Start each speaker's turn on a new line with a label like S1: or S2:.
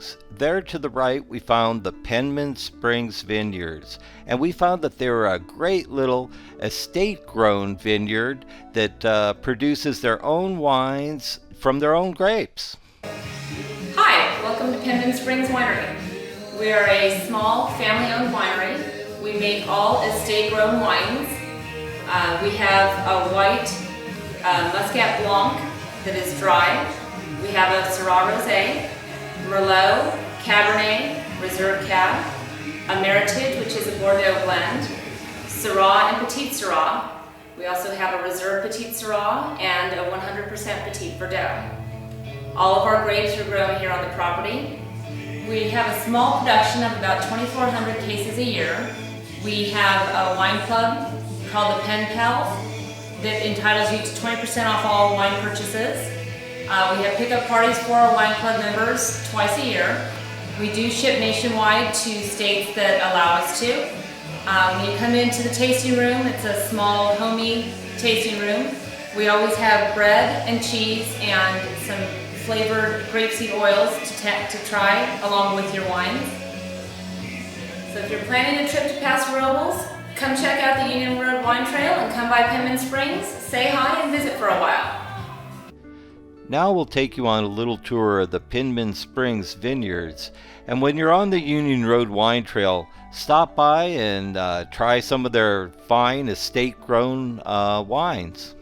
S1: Springs. There to the right we found the Penman Springs Vineyards, and we found that they were a great little estate-grown vineyard that produces their own wines from their own grapes.
S2: Hi, welcome to Penman Springs Winery. We are a small family-owned winery. We make all estate-grown wines. We have a white Muscat Blanc that is dry. We have a Syrah Rosé, Merlot, Cabernet, Reserve Cab, a Meritage, which is a Bordeaux blend, Syrah and Petite Sirah. We also have a Reserve Petite Sirah and a 100% Petit Verdot. All of our grapes are grown here on the property. We have a small production of about 2,400 cases a year. We have a wine club called the Pen Pals that entitles you to 20% off all wine purchases. We have pickup parties for our wine club members twice a year. We do ship nationwide to states that allow us to. When you come into the tasting room, it's a small, homey tasting room. We always have bread and cheese and some flavored grapeseed oils to try along with your wines. So if you're planning a trip to Paso Robles, come check out the Union Road Wine Trail and come by Penman Springs, say hi and visit for a while.
S1: Now we'll take you on a little tour of the Penman Springs Vineyards, and when you're on the Union Road Wine Trail, stop by and try some of their fine estate-grown wines.